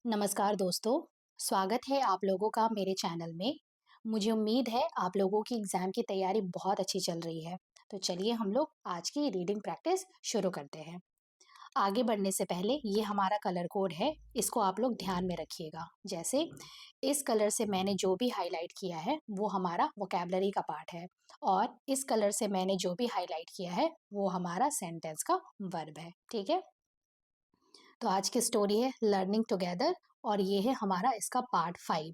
नमस्कार दोस्तों, स्वागत है आप लोगों का मेरे चैनल में। मुझे उम्मीद है आप लोगों की एग्ज़ाम की तैयारी बहुत अच्छी चल रही है। तो चलिए हम लोग आज की रीडिंग प्रैक्टिस शुरू करते हैं। आगे बढ़ने से पहले ये हमारा कलर कोड है, इसको आप लोग ध्यान में रखिएगा। जैसे इस कलर से मैंने जो भी हाइलाइट किया है वो हमारा वोकैबुलरी का पार्ट है और इस कलर से मैंने जो भी हाइलाइट किया है वो हमारा सेंटेंस का वर्ब है। ठीक है? तो आज की स्टोरी है लर्निंग टुगेदर और ये है हमारा इसका पार्ट 5।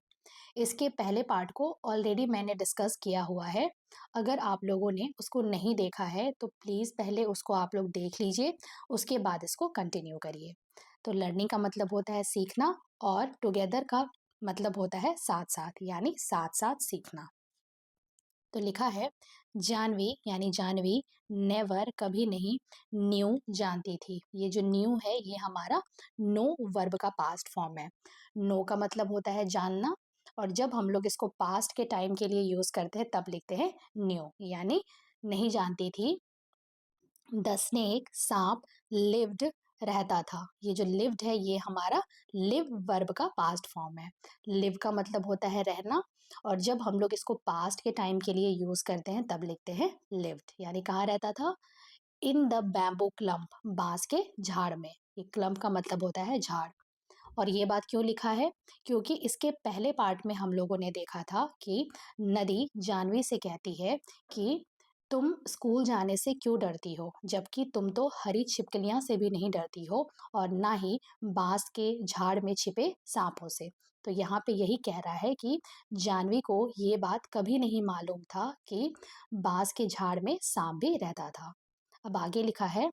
इसके पहले पार्ट को ऑलरेडी मैंने डिस्कस किया हुआ है। अगर आप लोगों ने उसको नहीं देखा है तो प्लीज़ पहले उसको आप लोग देख लीजिए, उसके बाद इसको कंटिन्यू करिए। तो लर्निंग का मतलब होता है सीखना और टुगेदर का मतलब होता है साथ-साथ, यानी साथ-साथ सीखना। तो लिखा है जानवी यानी जानवी नेवर कभी नहीं न्यू जानती थी। ये जो न्यू है ये हमारा नो वर्ब का पास्ट फॉर्म है। नो का मतलब होता है जानना और जब हम लोग इसको पास्ट के टाइम के लिए यूज करते हैं तब लिखते हैं न्यू, यानी नहीं जानती थी। द स्नेक सांप लिव्ड रहता था। ये जो लिव्ड है ये हमारा लिव वर्ब का पास्ट फॉर्म है। लिव का मतलब होता है रहना और जब हम लोग इसको पास्ट के टाइम के लिए यूज करते हैं तब लिखते हैं लिव्ड, यानी कहाँ रहता था। इन द बैम्बू क्लम्प, बांस के झाड़ में। ये क्लम्प का मतलब होता है झाड़। और ये बात क्यों लिखा है, क्योंकि इसके पहले पार्ट में हम लोगों ने देखा था कि नदी जानवी से कहती है कि तुम स्कूल जाने से क्यों डरती हो, जबकि तुम तो हरी छिपकलियां से भी नहीं डरती हो और ना ही बांस के झाड़ में छिपे सांपों से। तो यहाँ पे यही कह रहा है कि जानवी को ये बात कभी नहीं मालूम था कि बांस के झाड़ में सांप भी रहता था। अब आगे लिखा है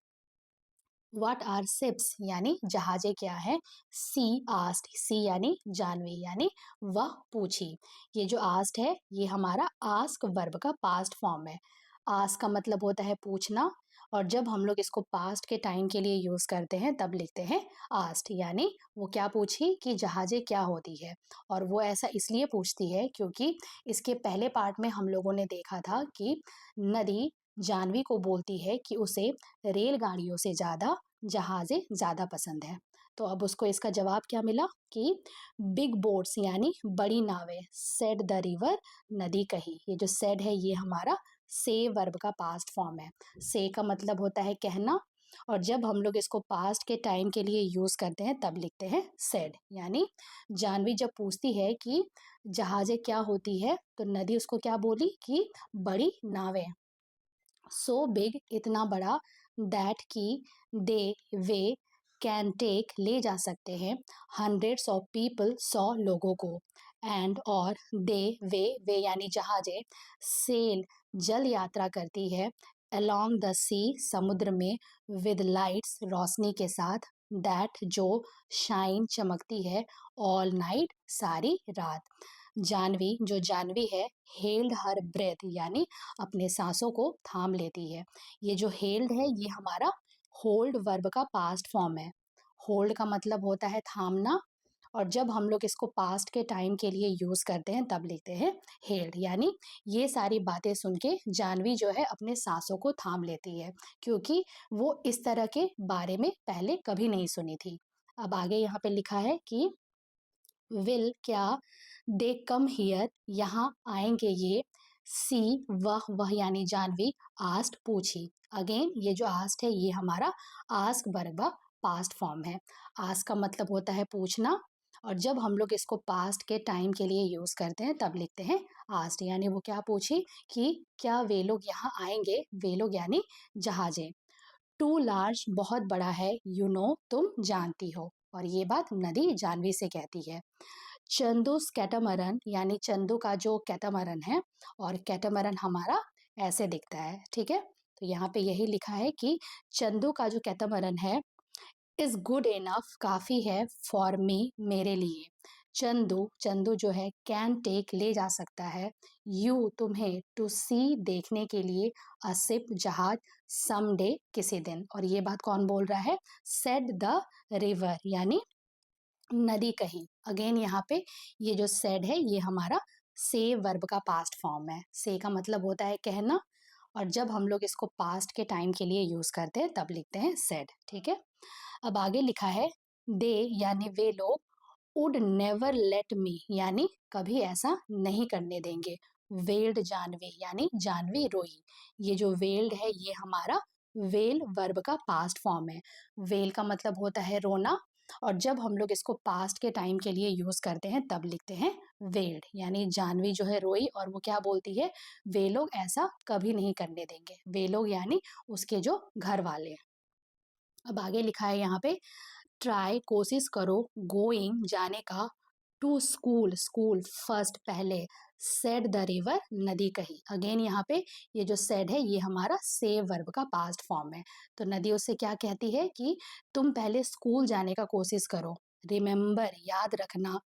व्हाट आर शिप्स, यानी जहाजें क्या है। सी आस्ट, सी यानी जानवी, यानी वह पूछी। ये जो आस्ट है ये हमारा आस्क वर्ब का पास्ट फॉर्म है। आस्क का मतलब होता है पूछना और जब हम लोग इसको पास्ट के टाइम के लिए यूज करते हैं तब लिखते हैं आस्ट, यानी वो क्या पूछी कि जहाजें क्या होती है। और वो ऐसा इसलिए पूछती है क्योंकि इसके पहले पार्ट में हम लोगों ने देखा था कि नदी जानवी को बोलती है कि उसे रेलगाड़ियों से ज़्यादा जहाज़ें ज़्यादा पसंद है। तो अब उसको इसका जवाब क्या मिला कि बिग बोट्स यानी बड़ी नावें, सेड द रिवर, नदी कही। ये जो सेड है ये हमारा से वर्ब का पास्ट फॉर्म है। से का मतलब होता है कहना और जब हम लोग इसको पास्ट के टाइम के लिए यूज करते हैं तब लिखते हैं सेड, यानी जानवी जब पूछती है कि जहाजें क्या होती है तो नदी उसको क्या बोली कि बड़ी नावें। सो बिग, इतना बड़ा, दैट की दे वे कैन टेक, ले जा सकते हैं, हंड्रेड्स ऑफ पीपल, 100 लोगों को। एंड और दे वे यानी जहाजें, सेल जल यात्रा करती है, अलोंग द सी, समुद्र में, विद लाइट्स, रोशनी के साथ, दैट जो शाइन चमकती है, ऑल नाइट, सारी रात। जानवी जो जानवी है हेल्ड हर ब्रेथ, यानी अपने सांसों को थाम लेती है। ये जो हेल्ड है ये हमारा होल्ड वर्ब का पास्ट फॉर्म है। होल्ड का मतलब होता है थामना और जब हम लोग इसको पास्ट के टाइम के लिए यूज करते हैं तब लिखते हैं हेल्ड, यानी ये सारी बातें सुन के जानवी जो है अपने सांसों को थाम लेती है क्योंकि वो इस तरह के बारे में पहले कभी नहीं सुनी थी। अब आगे यहाँ पे लिखा है कि विल क्या दे कम हियर, यहाँ आएंगे ये। सी वह यानी जानवी, आस्ट पूछी। अगेन ये जो आस्ट है ये हमारा आस्क वर्ब का पास्ट फॉर्म है। आस्क का मतलब होता है पूछना और जब हम लोग इसको पास्ट के टाइम के लिए यूज करते हैं तब लिखते हैं आस्ट, यानी वो क्या पूछी कि क्या वे लोग यहाँ आएंगे। वे लोग यानी जहाजें। टू लार्ज, बहुत बड़ा है, यू नो, तुम जानती हो। और ये बात नदी जानवी से कहती है। चंदूस कैटामरन, यानी चंदू का जो कैटामरन है और कैटामरन हमारा ऐसे दिखता है। ठीक है, तो यहाँ पे यही लिखा है कि चंदू का जो कैटामरन है इज गुड इनफ, काफी है, फॉर मी, मेरे लिए। चंदू चंदू जो है कैन टेक, ले जा सकता है, यू तुम्हें, टू सी, देखने के लिए, अ शिप, जहाज, समडे, किसी दिन। और ये बात कौन बोल रहा है, सेड द रिवर, यानी नदी कही। अगेन यहाँ पे ये जो सेड है ये हमारा से वर्ब का पास्ट फॉर्म है। से का मतलब होता है कहना और जब हम लोग इसको पास्ट के टाइम के लिए यूज करते हैं तब लिखते हैं सेड। ठीक है, अब आगे लिखा है दे यानी वे लोग वुड नेवर लेट मी यानी कभी ऐसा नहीं करने देंगे। वेल्ड जानवी यानी जानवी रोई। ये जो वेल्ड है ये हमारा वेल वर्ब का पास्ट फॉर्म है। वेल का मतलब होता है रोना, और जब हम लोग इसको पास्ट के टाइम के लिए यूज करते हैं तब लिखते हैं वेल्ड। यानी जानवी जो है रोई और वो क्या बोलती है, वे लोग ऐसा कभी नहीं करने देंगे। वे लोग यानी उसके जो घर वाले। अब आगे लिखा है यहाँ पे, ट्राई कोशिश करो, गोइंग जाने का, टू स्कूल स्कूल फर्स्ट पहले, सेड द रिवर नदी कही। अगेन यहाँ पे ये जो सेड है ये हमारा सेव वर्ब का पास्ट फॉर्म है। तो नदी उससे क्या कहती है कि तुम पहले स्कूल जाने का कोशिश करो। रिमेंबर याद रखना,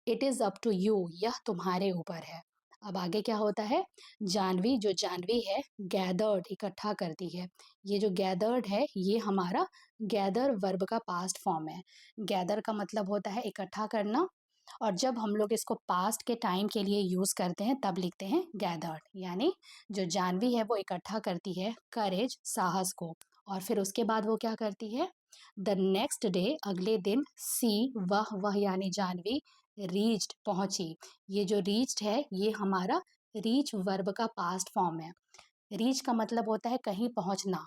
it is up to you यह तुम्हारे ऊपर है। अब आगे क्या होता है, जानवी जो जानवी है गैदर्ड इकट्ठा करती है। ये जो गैदर्ड है ये हमारा गैदर वर्ब का पास्ट फॉर्म है। गैदर का मतलब होता है इकट्ठा करना, और जब हम लोग इसको पास्ट के टाइम के लिए यूज करते हैं तब लिखते हैं गैदर्ड। यानी जो जानवी है वो इकट्ठा करती है करेज साहस को, और फिर उसके बाद वो क्या करती है, द नेक्स्ट डे अगले दिन, सी वह यानी जानवी, रीच्ड पहुंची। ये जो रीच्ड है ये हमारा रीच वर्ब का पास्ट फॉर्म है। रीच का मतलब होता है कहीं पहुंचना,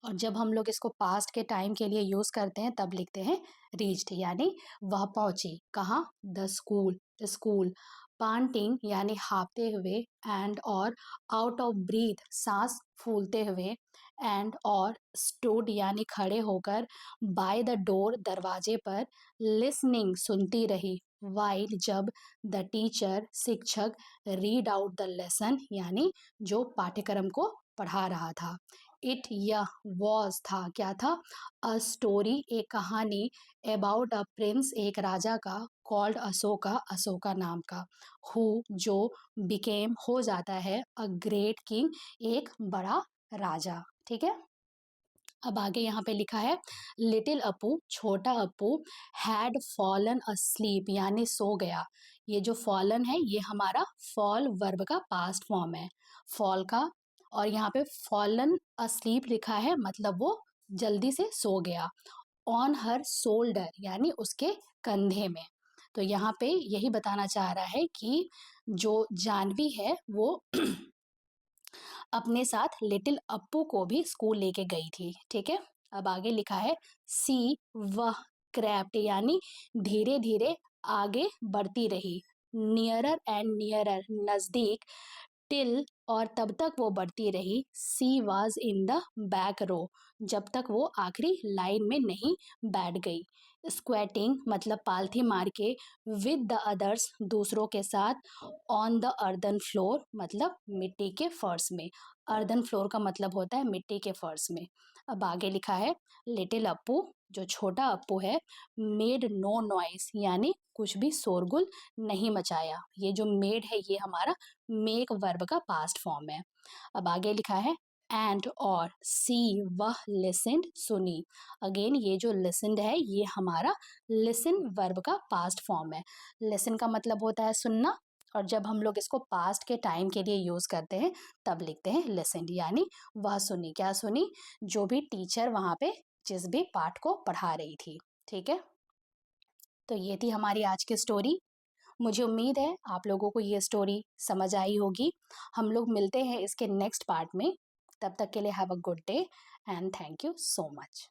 और जब हम लोग इसको पास्ट के टाइम के लिए यूज करते हैं तब लिखते हैं रीच्ड। यानी वह पहुंची कहाँ, द स्कूल स्कूल। पांटिंग यानी हाँफते हुए, एंड और आउट ऑफ ब्रीथ सांस फूलते हुए, एंड और स्टूड यानी खड़े होकर, बाय द डोर दरवाजे पर, लिसनिंग सुनती रही, वाइल जब, द टीचर शिक्षक, रीड आउट द लेसन यानी जो पाठ्यक्रम को पढ़ा रहा था। इट यह वॉज था क्या था, अ स्टोरी एक कहानी, अबाउट अ प्रिंस एक राजा का, कॉल्ड अशोका अशोका नाम का, हु जो, बिकेम हो जाता है, अ ग्रेट किंग एक बड़ा राजा। ठीक है। अब आगे यहाँ पे लिखा है, लिटिल अपू छोटा अपू, हैड फॉलन अस्लीप यानी सो गया। ये जो फॉलन है ये हमारा फॉल वर्ब का पास्ट फॉर्म है, फॉल का। और यहाँ पे फॉलन अस्लीप लिखा है मतलब वो जल्दी से सो गया। ऑन हर शोल्डर यानी उसके कंधे में। तो यहाँ पे यही बताना चाह रहा है कि जो जानवी है वो अपने साथ लिटिल अप्पू को भी स्कूल लेके गई थी। ठीक है। अब आगे लिखा है, सी वह क्रैप्ट यानी धीरे धीरे आगे बढ़ती रही, नियरर एंड नियरर नजदीक, टिल और तब तक वो बढ़ती रही, she was in the back row जब तक वो आखिरी लाइन में नहीं बैठ गई। स्क्वेटिंग मतलब पालथी मार के, विद द अदर्स दूसरों के साथ, ऑन द अर्दन फ्लोर मतलब मिट्टी के फर्श में। अर्दन फ्लोर का मतलब होता है मिट्टी के फर्श में। अब आगे लिखा है, लिटिल अप्पू जो छोटा अप्पू है, मेड नो नॉइस यानी कुछ भी शोरगुल नहीं मचाया। ये जो मेड है ये हमारा मेक वर्ब का पास्ट फॉर्म है। अब आगे लिखा है, एंड और सी वह लिसन्ड सुनी। अगेन ये जो लिसन्ड है ये हमारा लिसन वर्ब का पास्ट फॉर्म है। लिसन का मतलब होता है सुनना, और जब हम लोग इसको पास्ट के टाइम के लिए यूज करते हैं तब लिखते हैं लिसन्ड। यानी वह सुनी, क्या सुनी, जो भी टीचर वहां पे जिस भी पाठ को पढ़ा रही थी। ठीक है। तो ये थी हमारी आज की स्टोरी। मुझे उम्मीद है आप लोगों को ये स्टोरी समझ आई होगी। हम लोग मिलते हैं इसके नेक्स्ट पार्ट में। तब तक के लिए have a good day and thank you so much.